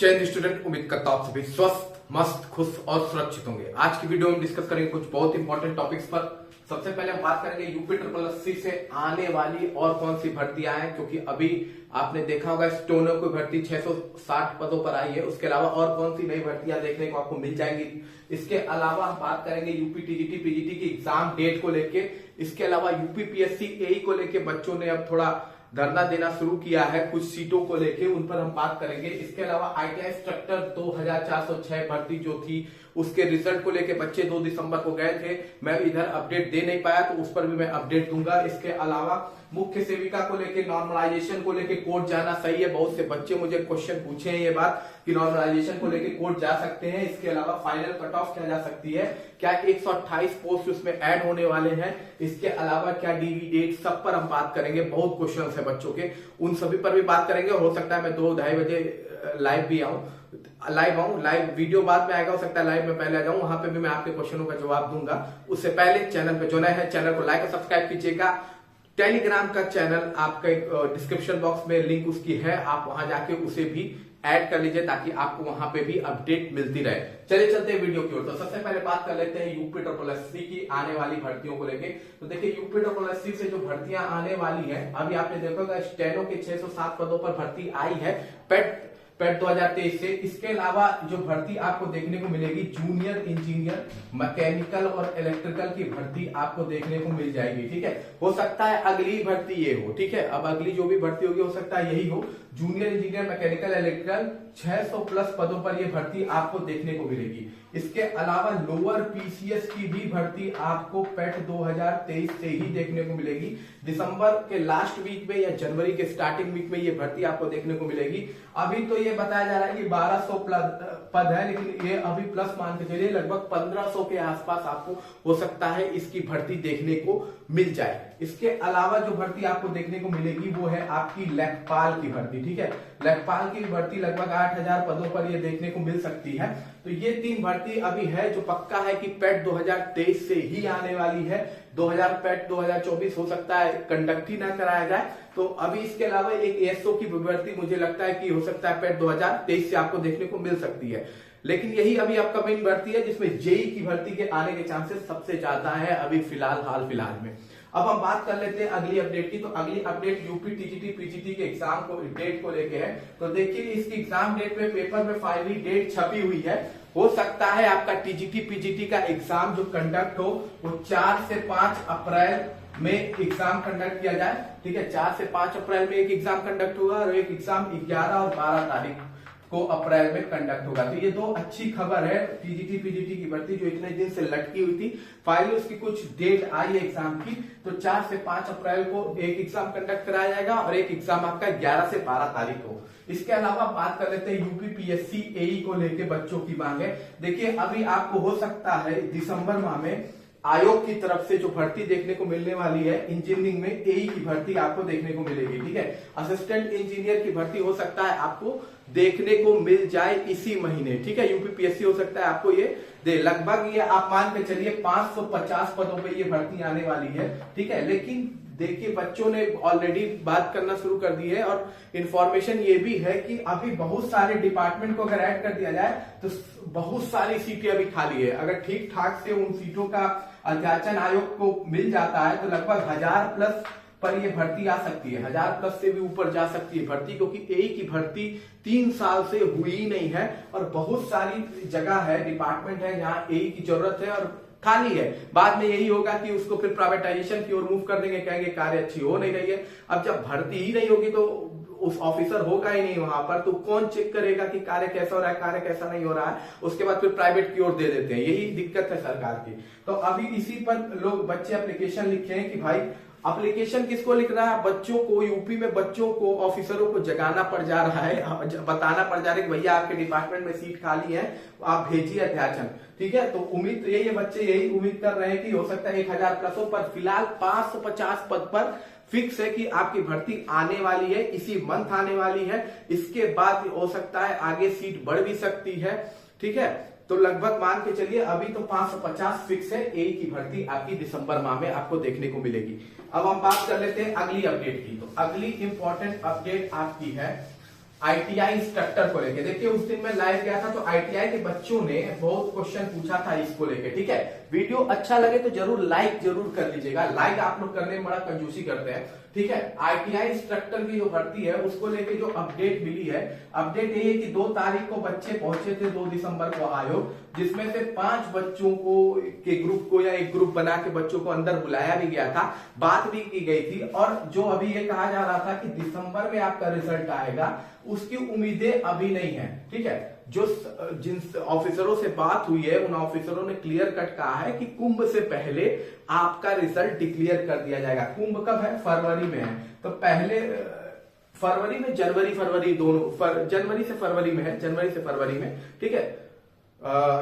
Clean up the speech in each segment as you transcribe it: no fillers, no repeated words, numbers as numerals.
चयन स्टूडेंट, उम्मीद करता हूं आप सभी स्वस्थ, मस्त, खुश और सुरक्षित होंगे। आज की वीडियो में डिस्कस करेंगे कुछ बहुत इंपॉर्टेंट टॉपिक्स पर। सबसे पहले हम बात करेंगे यूपी ट्रिपल एससी से आने वाली और कौन सी भर्तियां हैं, क्योंकि अभी आपने देखा होगा स्टोनो की भर्ती 660 पदों पर आई है। उसके अलावा और कौन सी नई भर्तियां देखने को आपको मिल जाएंगी। इसके अलावा हम बात करेंगे यूपी टीजीटी पीजीटी की एग्जाम डेट को लेके। इसके अलावा यूपी पीएससी एई को लेके बच्चों ने अब थोड़ा धरना देना शुरू किया है कुछ सीटों को लेके, उन पर हम बात करेंगे। इसके अलावा आईटीआई इंस्ट्रक्टर 2406 भर्ती जो थी उसके रिजल्ट को लेके बच्चे 2 दिसंबर को गए थे। मैं इधर अपडेट दे नहीं पाया तो उस पर भी मैं अपडेट दूंगा। इसके अलावा मुख्य सेविका को लेके नॉर्मलाइजेशन को लेके कोर्ट जाना सही है। बहुत से बच्चे मुझे क्वेश्चन पूछे हैं ये बात कि नॉर्मलाइजेशन को लेके कोर्ट जा सकते हैं। इसके अलावा फाइनल कट ऑफ क्या जा सकती है, क्या 128 पोस्ट उसमें ऐड होने वाले हैं। इसके अलावा क्या डीवी डेट, सब पर हम बात करेंगे। बहुत क्वेश्चन है बच्चों के, उन सभी पर भी बात करेंगे। हो सकता है मैं 2-2:30 बजे लाइव भी आऊं, लाइव वीडियो बाद में आएगा। हो सकता है लाइव में पहले आ जाऊं, वहां पे भी मैं आपके क्वेश्चनों का जवाब दूंगा। उससे पहले चैनल पे जो नए हैं चैनल को लाइक और सब्सक्राइब कीजिएगा। टेलीग्राम का चैनल आपका डिस्क्रिप्शन बॉक्स में लिंक उसकी है, आप वहां जाके उसे भी ऐड कर लीजिए ताकि आपको वहां पे भी अपडेट मिलती रहे। चलिए चलते हैं वीडियो की ओर। तो सबसे पहले बात कर लेते हैं यूपी ट्रिपल एससी की आने वाली भर्तियों को लेके। तो देखिए यूपी ट्रिपल एससी से जो भर्तियां आने वाली है, अभी आपने देखा होगा स्टेनो के 607 पदों पर भर्ती आई है पेट 2023 से। इसके अलावा जो भर्ती आपको देखने को मिलेगी जूनियर इंजीनियर मैकेनिकल और इलेक्ट्रिकल की भर्ती आपको देखने को मिल जाएगी। ठीक है, हो सकता है अगली भर्ती ये हो। ठीक है, अब अगली जो भी भर्ती होगी हो सकता है यही हो। Junior engineer mechanical electrical 600 plus पदों पर यह भर्ती आपको देखने को मिलेगी। इसके अलावा लोअर पीसीएस की भी भर्ती आपको पेट 2023 से ही देखने को मिलेगी। दिसंबर के लास्ट वीक में या जनवरी के स्टार्टिंग वीक में ये भर्ती आपको देखने को मिलेगी। अभी तो ये बताया जा रहा है कि 1200 पद है, लेकिन ये अभी प्लस मान के चलिए लगभग 1500 के आसपास आपको हो सकता है इसकी भर्ती देखने को मिल जाए। इसके अलावा जो भर्ती आपको देखने को मिलेगी वो है आपकी लेखपाल की भर्ती। ठीक है, लेखपाल की भर्ती लगभग 8000 पदों पर ये देखने को मिल सकती है। तो ये 3 भर्ती अभी है जो पक्का है कि पेट 2023 से ही आने वाली है। 2000 पेट 2024 हो सकता है कंडक्ट ही ना कराया जाए। तो अभी इसके अलावा एक एएसओ की भर्ती मुझे लगता है कि हो सकता है पेट 2023 से आपको देखने को मिल सकती है। लेकिन यही अभी अपकमिंग भर्ती है जिसमें जेई की भर्ती के आने के चांसेस सबसे ज्यादा है अभी हाल फिलहाल में। अब हम बात कर लेते हैं अगली अपडेट की। तो अगली अपडेट यूपी टीजीटी पीजीटी के एग्जाम को डेट को लेके है। तो देखिए इसकी एग्जाम डेट में पेपर में फाइनली डेट छपी हुई है। हो सकता है आपका टीजीटी पीजीटी का एग्जाम जो कंडक्ट हो वो 4 से 5 अप्रैल में एग्जाम कंडक्ट किया जाए। ठीक है, 4 से 5 अप्रैल में एक एग्जाम कंडक्ट होगा और एक एग्जाम 11 और 12 तारीख को अप्रैल में कंडक्ट होगा। तो ये 2 अच्छी खबर है। टीजीटी पीजीटी की भर्ती जो इतने दिन से लटकी हुई थी, फाइनली उसकी कुछ डेट आई है एग्जाम की। तो 4 से 5 अप्रैल को एक एग्जाम कंडक्ट कराया जाएगा और एक एग्जाम आपका 11 से 12 तारीख को। इसके अलावा बात कर लेते हैं यूपी पीएससी एई को लेके बच्चों की मांग है। देखिए अभी आपको हो सकता है दिसंबर माह में आयोग की तरफ से जो भर्ती देखने को मिलने वाली है इंजीनियरिंग में एई की भर्ती आपको देखने को मिलेगी। ठीक है, असिस्टेंट इंजीनियर की भर्ती हो सकता है आपको देखने को मिल जाए इसी महीने। ठीक है, यूपीपीएससी हो सकता है आपको ये दे। लगभग ये आप मान के चलिए 550 पदों पे ये भर्ती आने वाली है। ठीक है, लेकिन देखिए बच्चों ने ऑलरेडी बात करना शुरू कर दी है और इंफॉर्मेशन ये भी है कि अभी बहुत सारे डिपार्टमेंट को अगर ऐड कर दिया जाए तो बहुत सारी सीटें अभी खाली है। अगर ठीक ठाक से उन सीटों का अध्याचन आयोग को मिल जाता है तो लगभग 1000 प्लस पर ये भर्ती आ सकती है। 1000 प्लस से भी ऊपर जा सकती है भर्ती, क्योंकि एई की भर्ती 3 साल से हुई ही नहीं है और बहुत सारी जगह है, डिपार्टमेंट है जहां एई की जरूरत है और खाली है। बाद में यही होगा कि उसको फिर प्राइवेटाइजेशन की ओर मूव कर देंगे, कहेंगे कार्य अच्छी हो नहीं रही है। अब जब भर्ती ही नहीं होगी तो उस ऑफिसर होगा ही नहीं वहां पर, तो कौन चेक करेगा कि कार्य कैसा हो रहा है, कार्य कैसा नहीं हो रहा है। उसके बाद फिर प्राइवेट की ओर दे देते हैं। यही दिक्कत है सरकार की। तो अभी इसी पर लोग बच्चे एप्लीकेशन लिखे हैं कि भाई एप्लीकेशन किसको लिख रहा है, बच्चों को, यूपी में बच्चों को, ऑफिसरों को जगाना पड़ जा रहा है, बताना पड़ जा रहा है कि भैया आपके डिपार्टमेंट में सीट खाली है, आप भेजिए अध्याचन। ठीक है, तो उम्मीद तो यही है, बच्चे यही उम्मीद कर रहे हैं कि हो सकता है 1000 प्लसों पर। फिलहाल 550 पद पर फिक्स है कि आपकी भर्ती आने वाली है, इसी मंथ आने वाली है। इसके बाद हो सकता है आगे सीट बढ़ भी सकती है। ठीक है, तो लगभग मान के चलिए अभी तो 550 फिक्स है। एई की भर्ती आपकी दिसंबर माह में आपको देखने को मिलेगी। अब हम बात कर लेते हैं अगली अपडेट की। तो अगली इंपॉर्टेंट अपडेट आपकी है आईटीआई इंस्ट्रक्टर को लेके। देखिए उस दिन मैं लाइव गया था तो आईटीआई के बच्चों ने बहुत क्वेश्चन पूछा था इसको लेके, ठीक है। वीडियो अच्छा लगे तो जरूर लाइक जरूर कर लीजिएगा, लाइक आप लोग करने में बड़ा कंजूसी करते हैं, ठीक है। आईटीआई इंस्ट्रक्टर की जो भर्ती है उसको लेके जो अपडेट मिली है, अपडेट यही है कि 2 तारीख को बच्चे पहुंचे थे, 2 दिसंबर को आयोग, जिसमें से 5 बच्चों को के ग्रुप को या एक ग्रुप बना के बच्चों को अंदर बुलाया भी गया था, बात भी की गई थी। और जो अभी ये कहा जा रहा था कि दिसंबर में आपका रिजल्ट आएगा, उसकी उम्मीदें अभी नहीं है, ठीक है। जो जिन ऑफिसरों से बात हुई है उन ऑफिसरों ने क्लियर कट कहा है कि कुंभ से पहले आपका रिजल्ट डिक्लेयर कर दिया जाएगा। कुंभ कब है? फरवरी में है, तो पहले फरवरी में, फरवरी दोनों, जनवरी से फरवरी में है, जनवरी से फरवरी में, ठीक है।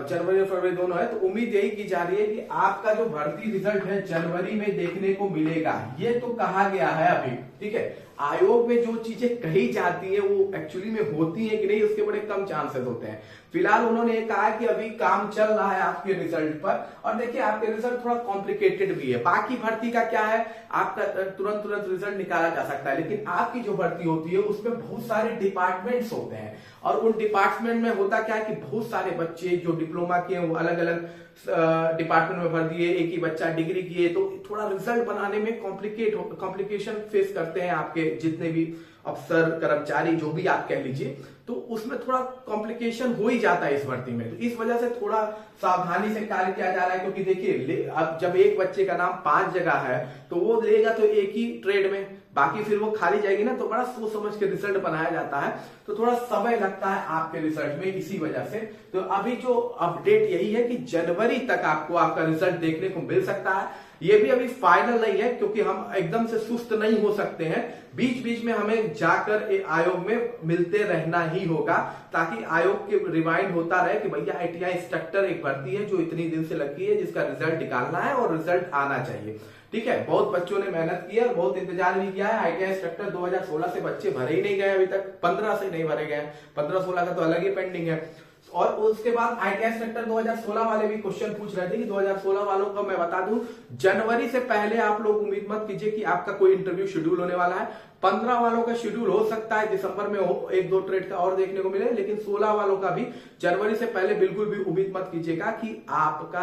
जनवरी और फरवरी दोनों है, तो उम्मीद यही की जा रही है कि आपका जो भर्ती रिजल्ट है जनवरी में देखने को मिलेगा, ये तो कहा गया है अभी, ठीक है। आयोग में जो चीजें कही जाती है वो एक्चुअली में होती है कि नहीं, उसके बड़े कम चांसेस होते हैं। फिलहाल उन्होंने कहा कि अभी काम चल रहा है आपके रिजल्ट पर, और देखिए आपके रिजल्ट थोड़ा कॉम्प्लिकेटेड भी है। बाकी भर्ती का क्या है, आपका तुरंत रिजल्ट निकाला जा सकता है, लेकिन आपकी जो भर्ती होती है उसमें बहुत सारे डिपार्टमेंट्स होते हैं, और उन डिपार्टमेंट में होता क्या है कि बहुत सारे बच्चे जो डिप्लोमा किए वो अलग अलग डिपार्टमेंट में भर दिए, एक ही बच्चा डिग्री किए, तो थोड़ा रिजल्ट बनाने में कॉम्प्लिकेशन फेस करते हैं आपके जितने भी अफसर कर्मचारी जो भी आप कह लीजिए, तो उसमें थोड़ा कॉम्प्लिकेशन हो ही जाता है इस भर्ती में। तो इस वजह से थोड़ा सावधानी से कार्य किया जा रहा है, क्योंकि देखिए अब जब एक बच्चे का नाम 5 जगह है तो वो लेगा तो एक ही ट्रेड में, बाकी फिर वो खाली जाएगी ना, तो बड़ा सोच समझ के रिजल्ट बनाया जाता है, तो थोड़ा समय लगता है आपके रिजल्ट में, इसी वजह से। तो अभी जो अपडेट यही है कि जनवरी तक आपको आपका रिजल्ट देखने को मिल सकता है। ये भी अभी फाइनल नहीं है, क्योंकि हम एकदम से सुस्त नहीं हो सकते हैं, बीच बीच में हमें जाकर आयोग में मिलते रहना ही होगा, ताकि आयोग के रिमाइंड होता रहे कि भैया आईटीआई इंस्ट्रक्टर एक भर्ती है जो इतनी दिन से लगी है, जिसका रिजल्ट निकालना है और रिजल्ट आना चाहिए, ठीक है। बहुत बच्चों ने मेहनत की है और बहुत इंतजार भी किया है। आईटीआई इंस्ट्रक्टर 2016 से बच्चे भरे ही नहीं गए अभी तक, 15 से नहीं भरे गए, 15-16 का तो अलग ही पेंडिंग है। और उसके बाद आईटीआई इंस्ट्रक्टर 2016 वाले भी क्वेश्चन पूछ रहे थे कि 2016 वालों का मैं बता दूं, जनवरी से पहले आप लोग उम्मीद मत कीजिए कि आपका कोई इंटरव्यू शेड्यूल होने वाला है। 15 वालों का शेड्यूल हो सकता है दिसंबर में हो, 1-2 ट्रेड का और देखने को मिले, लेकिन 16 वालों का भी जनवरी से पहले बिल्कुल भी उम्मीद मत कीजिएगा कि आपका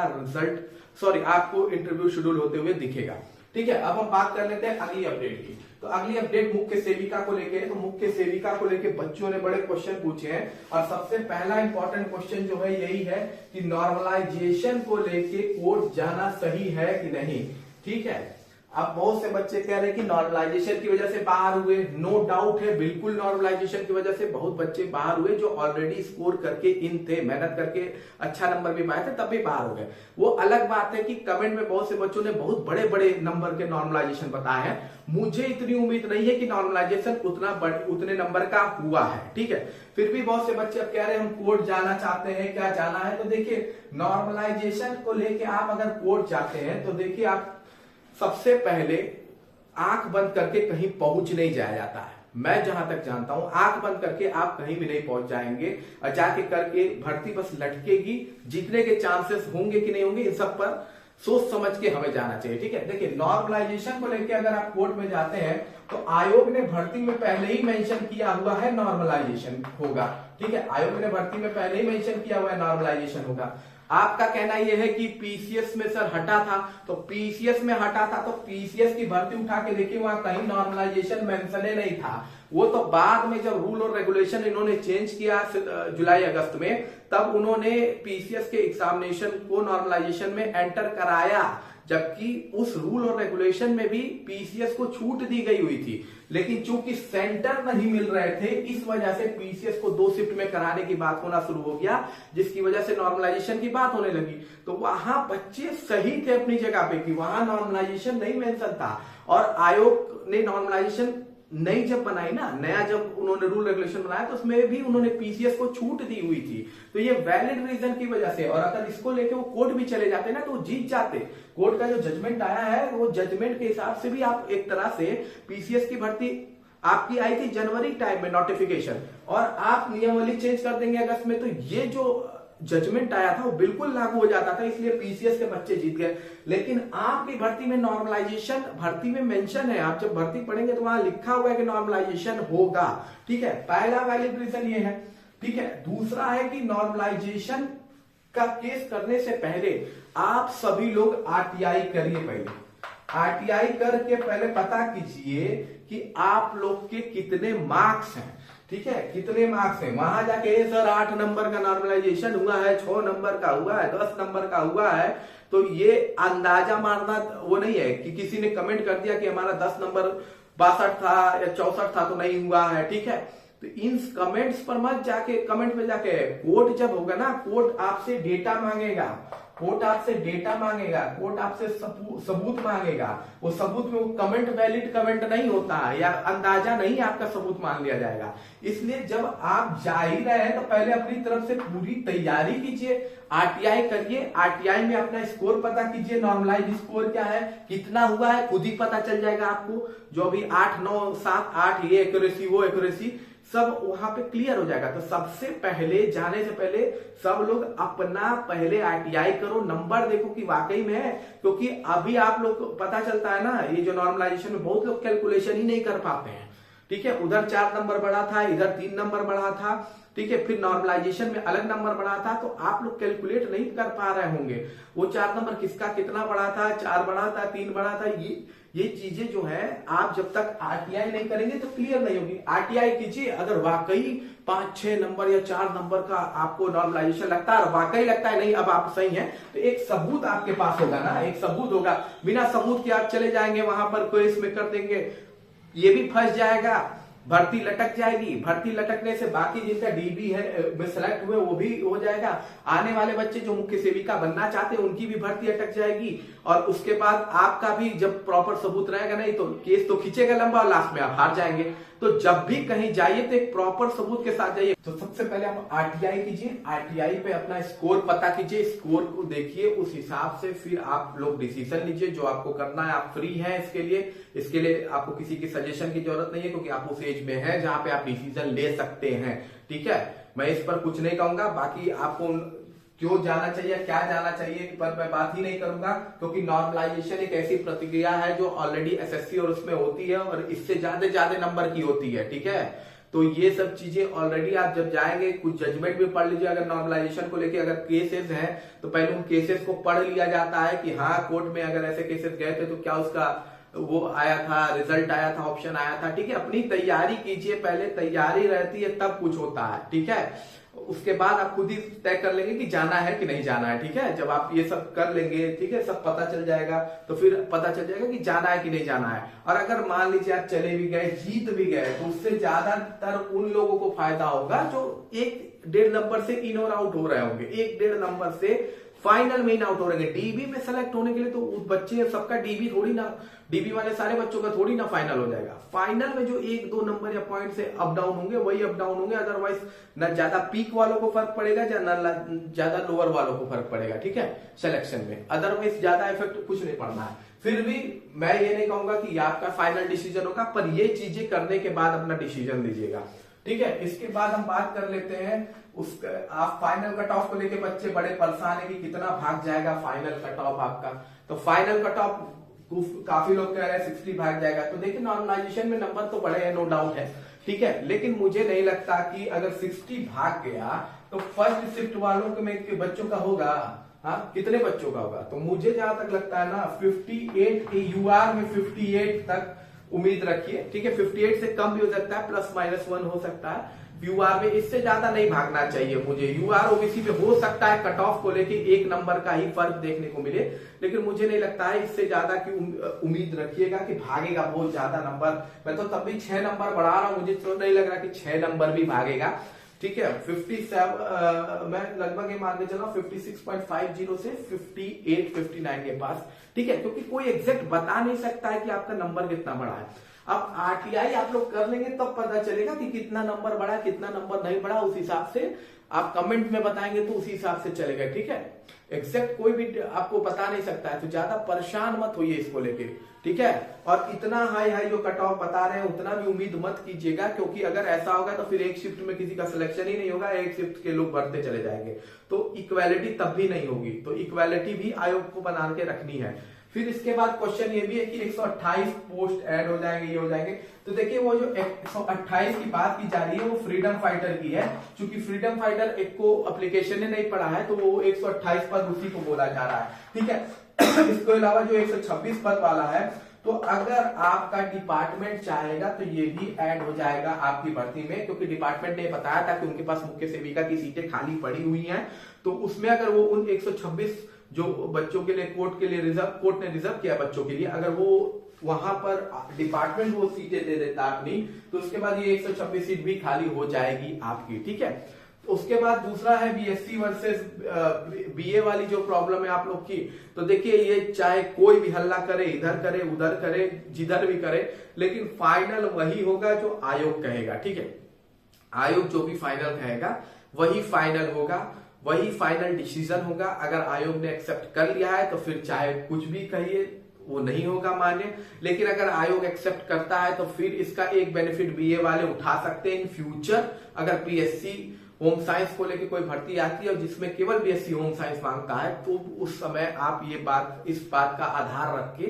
आपको इंटरव्यू शेड्यूल होते हुए दिखेगा, ठीक है। अब हम बात कर लेते हैं अगली अपडेट की। तो अगली अपडेट मुख्य सेविका को लेके है। तो मुख्य सेविका को लेके बच्चों ने बड़े क्वेश्चन पूछे हैं, और सबसे पहला इंपॉर्टेंट क्वेश्चन जो है यही है कि नॉर्मलाइजेशन को लेके कोर्ट जाना सही है कि नहीं, ठीक है। अब बहुत से बच्चे कह रहे हैं कि नॉर्मलाइजेशन की वजह से बाहर हुए, नो डाउट है, बिल्कुल नॉर्मलाइजेशन की वजह से बहुत बच्चे बाहर हुए जो ऑलरेडी स्कोर करके इन थे, मेहनत करके अच्छा नंबर भी पाए थे, तब भी बाहर हो गए। वो अलग बात है कि कमेंट में बहुत से बच्चों ने बहुत बड़े बड़े नंबर के नॉर्मलाइजेशन बताए हैं। मुझे इतनी उम्मीद नहीं है कि नॉर्मलाइजेशन उतने नंबर का हुआ है, ठीक है। फिर भी बहुत से बच्चे अब कह रहे हैं हम कोर्ट जाना चाहते हैं, क्या जाना है। तो देखिए नॉर्मलाइजेशन को लेके आप अगर कोर्ट जाते हैं तो देखिए आप सबसे पहले आंख बंद करके कहीं पहुंच नहीं जाया जाता है। मैं जहां तक जानता हूं आंख बंद करके आप कहीं भी नहीं पहुंच जाएंगे, और जाके करके भर्ती बस लटकेगी, जीतने के चांसेस होंगे कि नहीं होंगे, इन सब पर सोच समझ के हमें जाना चाहिए, ठीक है। देखिए नॉर्मलाइजेशन को लेके अगर आप कोर्ट में जाते हैं तो आयोग ने भर्ती में पहले ही मेंशन किया हुआ है नॉर्मलाइजेशन होगा, ठीक है। आयोग ने भर्ती में पहले ही मेंशन किया हुआ है नॉर्मलाइजेशन होगा। आपका कहना यह है कि पीसीएस में सर हटा था, तो पीसीएस में हटा था तो पीसीएस की भर्ती उठा के देखिए वहां कहीं नॉर्मलाइजेशन मेंशन नहीं था। वो तो बाद में जब रूल और रेगुलेशन इन्होंने चेंज किया जुलाई अगस्त में, तब उन्होंने पीसीएस के एग्जामिनेशन को नॉर्मलाइजेशन में एंटर कराया, जबकि उस रूल और रेगुलेशन में भी पीसीएस को छूट दी गई हुई थी। लेकिन चूंकि सेंटर नहीं मिल रहे थे, इस वजह से पीसीएस को 2 शिफ्ट में कराने की बात होना शुरू हो गया, जिसकी वजह से नॉर्मलाइजेशन की बात होने लगी। तो वहां बच्चे सही थे अपनी जगह पे कि वहां नॉर्मलाइजेशन नहीं मेंशन था, और आयोग ने नॉर्मलाइजेशन नई जब बनाई ना, नया जब उन्होंने रूल रेगुलेशन बनाया, तो उसमें भी उन्होंने पीसीएस को छूट दी हुई थी। तो ये वैलिड रीजन की वजह से, और अगर इसको लेके वो कोर्ट भी चले जाते ना तो वो जीत जाते। कोर्ट का जो जजमेंट आया है वो जजमेंट के हिसाब से भी आप एक तरह से पीसीएस की भर्ती आपकी आई थी जनवरी टाइम में नोटिफिकेशन, और आप नियमावली चेंज कर देंगे अगस्त में, तो ये जो जजमेंट आया था वो बिल्कुल लागू हो जाता था, इसलिए पीसीएस के बच्चे जीत गए। लेकिन आपकी भर्ती में नॉर्मलाइजेशन भर्ती में मेंशन है, आप जब भर्ती पढ़ेंगे तो वहां लिखा हुआ है कि नॉर्मलाइजेशन होगा। ठीक है, पहला वैलिड रीजन ये है। ठीक है, दूसरा है कि नॉर्मलाइजेशन का केस करने से पहले आप सभी लोग आरटीआई करिए। पहले आरटीआई करके पहले पता कीजिए कि आप लोग के कितने मार्क्स हैं। ठीक है, कितने मार्क्स हैं, वहां जाके सर 8 नंबर का नॉर्मलाइजेशन हुआ है, 6 नंबर का हुआ है, 10 नंबर का हुआ है, तो ये अंदाजा मारना वो नहीं है कि किसी ने कमेंट कर दिया कि हमारा 10 नंबर 62 था या 64 था तो नहीं हुआ है। ठीक है, तो इन कमेंट्स पर मत जाके, कमेंट में जाके, कोर्ट जब होगा ना, कोर्ट आपसे डेटा मांगेगा, कोर्ट आपसे डेटा मांगेगा, कोर्ट आपसे सबूत मांगेगा। वो सबूत में वो कमेंट वैलिड कमेंट नहीं होता है या अंदाजा नहीं आपका सबूत मान लिया जाएगा। इसलिए जब आप जा ही रहे हैं तो पहले अपनी तरफ से पूरी तैयारी कीजिए, आरटीआई करिए, आरटीआई में अपना स्कोर पता कीजिए, नॉर्मलाइज स्कोर क्या है, कितना हुआ है, खुद ही पता चल जाएगा आपको। जो भी 8, 9, 7, 8 ये एक्यूरेसी वो एक्यूरेसी सब वहां पे क्लियर हो जाएगा। तो सबसे पहले जाने से पहले सब लोग अपना पहले आरटीआई करो, नंबर देखो कि वाकई में है, क्योंकि अभी आप लोग को पता चलता है ना, ये जो नॉर्मलाइजेशन में बहुत लोग कैलकुलेशन ही नहीं कर पाते हैं। ठीक है, उधर 4 नंबर बढ़ा था, इधर 3 नंबर बढ़ा था। ठीक है, फिर नॉर्मलाइजेशन में अलग नंबर बढ़ा था, तो आप लोग कैलकुलेट नहीं कर पा रहे होंगे वो 4 नंबर किसका कितना बढ़ा था, 4 बढ़ा था, 3 बढ़ा था। ये चीजें जो है आप जब तक आरटीआई नहीं करेंगे तो क्लियर नहीं होगी। आरटीआई कीजिए, अगर वाकई 5, 6 नंबर या 4 नंबर का आपको नॉर्मलाइजेशन लगता है, वाकई लगता है नहीं अब आप सही हैं, तो एक सबूत आपके पास होगा ना, एक सबूत होगा। बिना सबूत के आप चले जाएंगे वहां पर क्वेश्चन में कर देंगे, ये भी फंस जाएगा, भर्ती लटक जाएगी। भर्ती लटकने से बाकी जिनका डीबी है में सेलेक्ट हुए वो भी हो जाएगा। आने वाले बच्चे जो मुख्य सेविका बनना चाहते हैं उनकी भी भर्ती अटक जाएगी। और उसके बाद आपका भी जब प्रॉपर सबूत रहेगा नहीं तो केस तो खींचेगा लंबा और लास्ट में आप हार जाएंगे। तो जब भी कहीं जाइए तो एक प्रॉपर सबूत के साथ जाइए। तो सबसे पहले आप आरटीआई कीजिए, आरटीआई पे अपना स्कोर पता कीजिए, स्कोर को देखिए, उस हिसाब से फिर आप लोग डिसीजन लीजिए जो आपको करना है। आप फ्री हैं इसके लिए आपको किसी की सजेशन की जरूरत नहीं है, क्योंकि आप उस एज में हैं जहां पे आप डिसीजन ले सकते हैं। ठीक है, मैं इस पर कुछ नहीं कहूंगा, बाकी आपको क्यों जाना चाहिए, क्या जाना चाहिए पर मैं बात ही नहीं करूंगा, क्योंकि नॉर्मलाइजेशन एक ऐसी प्रतिक्रिया है जो ऑलरेडी एसएससी और उसमें होती है और इससे ज्यादा नंबर की होती है। ठीक है, तो ये सब चीजें ऑलरेडी आप जब जाएंगे कुछ जजमेंट भी पढ़ लीजिए। अगर नॉर्मलाइजेशन को लेके अगर केसेस हैं तो पहले उन केसेस को पढ़ लिया जाता है कि हाँ कोर्ट में अगर ऐसे केसेस गए थे तो क्या उसका वो आया था, रिजल्ट आया था, ऑप्शन आया था। ठीक है, अपनी तैयारी कीजिए, पहले तैयारी रहती है तब कुछ होता है। ठीक है, उसके बाद आप खुद ही तय कर लेंगे कि जाना है कि नहीं जाना है। ठीक है, जब आप ये सब कर लेंगे, ठीक है, सब पता चल जाएगा तो फिर पता चल जाएगा कि जाना है कि नहीं जाना है। और अगर मान लीजिए आप चले भी गए, जीत भी गए, तो उससे ज्यादातर उन लोगों को फायदा होगा जो 1-1.5 नंबर से इन और आउट हो रहे होंगे, 1-1.5 नंबर से फाइनल में इन आउट हो रहे। डीबी में सेलेक्ट होने के लिए तो उस बच्चे सबका डीबी थोड़ी ना, डीबी वाले सारे बच्चों का थोड़ी ना फाइनल हो जाएगा। फाइनल में जो 1-2 नंबर या पॉइंट से अप डाउन होंगे वही अप डाउन होंगे, अदरवाइज न ज्यादा पीक वालों को फर्क पड़ेगा न ज्यादा लोअर वालों को फर्क पड़ेगा। ठीक है, सिलेक्शन में अदरवाइज ज्यादा इफेक्ट कुछ नहीं पड़ना है। फिर भी मैं ये नहीं कहूंगा कि आपका फाइनल डिसीजन होगा, पर ये चीजें करने के बाद अपना डिसीजन लीजिएगा। ठीक है, इसके बाद हम बात कर लेते हैं आप फाइनल कट ऑफ को लेके बच्चे बड़े परेशान है कि कितना भाग जाएगा फाइनल कट ऑफ आपका। तो फाइनल कट ऑफ काफी लोग कह रहे हैं 60 भाग जाएगा। तो देखिए नॉर्मलाइजेशन में नंबर तो बड़े हैं, नो डाउट है। ठीक है, लेकिन मुझे नहीं लगता कि अगर 60 भाग गया तो फर्स्ट शिफ्ट वालों के बच्चों का होगा। हाँ, कितने बच्चों का होगा? तो मुझे जहां तक लगता है ना 58 यूआर में 58 तक उम्मीद रखिए। ठीक है, 58 से कम भी हो सकता है, +-1 हो सकता है। यूआर में इससे ज्यादा नहीं भागना चाहिए मुझे। यूआर ओबीसी में हो सकता है कट ऑफ को लेके 1 नंबर का ही फर्क देखने को मिले, लेकिन मुझे नहीं लगता है इससे ज्यादा की उम्मीद रखिएगा कि भागेगा बहुत ज्यादा नंबर। मैं तो तब भी 6 नंबर बढ़ा रहा हूं, मुझे तो नहीं लग रहा कि 6 नंबर भी भागेगा। ठीक है, 57 मैं लगभग ये मान के चला 56.50 से 58-59 के पास। ठीक है, क्योंकि कोई एग्जैक्ट बता नहीं सकता है कि आपका नंबर कितना बड़ा है। अब आरटीआई आप लोग कर लेंगे तब पता चलेगा कि कितना नंबर बढ़ा कितना नंबर नहीं बढ़ा, उस हिसाब से आप कमेंट में बताएंगे तो उसी हिसाब से चलेगा, ठीक है। एग्जैक्ट कोई भी आपको बता नहीं सकता है, तो ज्यादा परेशान मत होइए इसको लेके, ठीक है। और इतना हाई हाई जो कट ऑफ बता रहे हैं उतना भी उम्मीद मत कीजिएगा, क्योंकि अगर ऐसा होगा तो फिर एक शिफ्ट में किसी का सिलेक्शन ही नहीं होगा, एक शिफ्ट के लोग बढ़ते चले जाएंगे, तो इक्वालिटी तब भी नहीं होगी। तो इक्वालिटी भी आयोग को बना के रखनी है। फिर इसके बाद क्वेश्चन ये भी है कि 128 पोस्ट ऐड हो जाएंगे, ये हो जाएंगे। तो देखिए वो जो 128 की बात की जा रही है वो फ्रीडम फाइटर की है। चूंकि फ्रीडम फाइटर एक को एप्लीकेशन ने नहीं पढ़ा है तो वो 128 पद उसी को बोला जा रहा है, ठीक है। इसके अलावा जो 126 पद वाला है, तो अगर आपका डिपार्टमेंट चाहेगा तो ये भी ऐड हो जाएगा आपकी भर्ती में, क्योंकि डिपार्टमेंट ने बताया था कि उनके पास मुख्य सेविका की सीटें खाली पड़ी हुई हैं। तो उसमें अगर वो उन 126 जो बच्चों के लिए कोर्ट ने रिजर्व किया बच्चों के लिए, अगर वो वहां पर डिपार्टमेंट वो सीटें दे देता अपनी, तो उसके बाद ये 126 सीट भी खाली हो जाएगी आपकी, ठीक है। तो उसके बाद दूसरा है बीएससी वर्सेस बीए वाली जो प्रॉब्लम है आप लोग की। तो देखिए ये चाहे कोई भी हल्ला करे, इधर करे उधर करे जिधर भी करे, लेकिन फाइनल वही होगा जो आयोग कहेगा, ठीक है। आयोग जो भी फाइनल कहेगा वही फाइनल होगा, वही फाइनल डिसीजन होगा। अगर आयोग ने एक्सेप्ट कर लिया है तो फिर चाहे कुछ भी कहिए वो नहीं होगा मान्य, लेकिन अगर आयोग एक्सेप्ट करता है तो फिर इसका एक बेनिफिट बीए वाले उठा सकते हैं इन फ्यूचर। अगर बीएससी होम साइंस को लेकर कोई भर्ती आती है और जिसमें केवल बीएससी होम साइंस मांगता है, तो उस समय आप इस बात का आधार रख के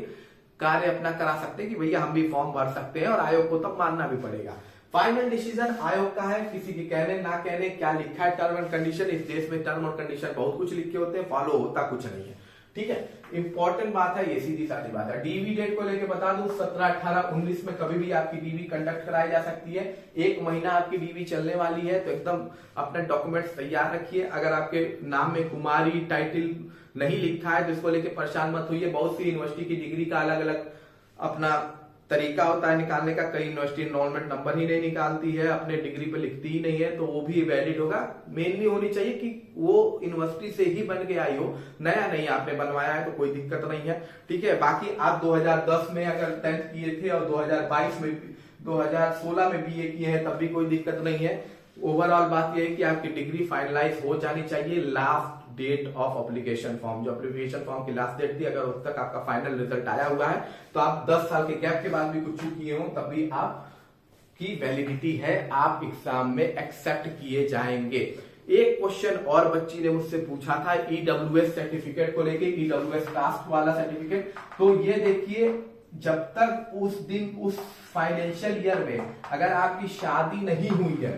कार्य अपना करा सकते हैं कि भैया हम भी फॉर्म भर सकते हैं, और आयोग को तब मानना भी पड़ेगा। फाइनल डिसीजन आयोग का है, किसी के कहने ना कहने क्या लिखा है टर्म एंड कंडीशन। इस देश में टर्म और कंडीशन बहुत कुछ लिखे होते हैं, फॉलो होता कुछ नहीं है, ठीक है। इंपॉर्टेंट बात है ये, सीधी साधी बात है। डीवी डेट को लेके बता दूं 17, 18, 19 में कभी भी आपकी डीवी कंडक्ट कराई जा सकती है। 1 महीना आपकी डीवी चलने वाली है, तो एकदम अपने डॉक्यूमेंट्स तैयार रखिए। अगर आपके नाम में कुमारी टाइटल नहीं लिखा है तो इसको लेके परेशान मत होइए। बहुत सी यूनिवर्सिटी की डिग्री का अलग अलग अपना तरीका होता है निकालने का। कई यूनिवर्सिटी एनरोलमेंट नंबर ही नहीं निकालती है, अपने डिग्री पे लिखती ही नहीं है, तो वो भी वैलिड होगा। मेनली होनी चाहिए कि वो यूनिवर्सिटी से ही बन के आई हो, नया नहीं आपने बनवाया है तो कोई दिक्कत नहीं है, ठीक है। बाकी आप 2010 में अगर 10th किए थे और 2016 में बीए किए हैं तब भी कोई दिक्कत नहीं है। ओवरऑल बात यह है कि आपकी डिग्री फाइनलाइज हो जानी चाहिए। Last date of application form, जो एप्लीकेशन फॉर्म की लास्ट डेट थी, अगर उस तक आपका फाइनल रिजल्ट आया हुआ है तो आप 10 साल के गैप के बाद भी कुछ किए हो तब भी आपकी वैलिडिटी है, आप एग्जाम में एक्सेप्ट किए जाएंगे। एक क्वेश्चन और बच्ची ने मुझसे पूछा था ईडब्ल्यूएस सर्टिफिकेट को लेके, ईडब्ल्यूएस कास्ट वाला सर्टिफिकेट। तो ये देखिए, जब तक उस दिन उस फाइनेंशियल ईयर में अगर आपकी शादी नहीं हुई है,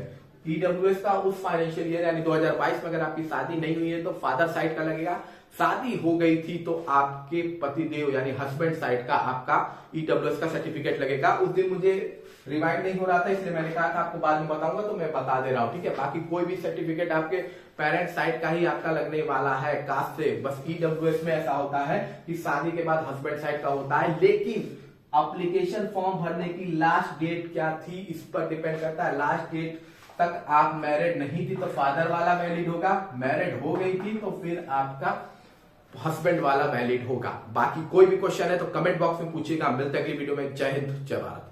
ईडब्ल्यूएस का उस फाइनेंशियल ईयर यानी 2022 में अगर आपकी शादी नहीं हुई है तो फादर साइड का लगेगा। शादी हो गई थी तो आपके पतिदेव यानी हस्बैंड साइड का आपका ईडब्ल्यूएस का सर्टिफिकेट लगेगा। उस दिन मुझे रिवाइंड नहीं हो रहा था, इसलिए मैंने कहा था आपको बाद में बताऊंगा, तो मैं बता दे रहा हूं, ठीक है। बाकी कोई भी सर्टिफिकेट आपके पेरेंट साइड का ही आपका लगने वाला है कास्ट से। बस ईडब्ल्यूएस में ऐसा होता है कि शादी के बाद हस्बैंड साइड का होता है, लेकिन एप्लीकेशन फॉर्म भरने की लास्ट डेट क्या थी इस पर डिपेंड करता है। लास्ट डेट तक आप मैरिड नहीं थी तो फादर वाला वैलिड होगा, मैरिड हो गई थी तो फिर आपका हस्बैंड वाला वैलिड होगा। बाकी कोई भी क्वेश्चन है तो कमेंट बॉक्स में पूछिएगा। मिलते हैं अगली वीडियो में। जय हिंद, जय भारत।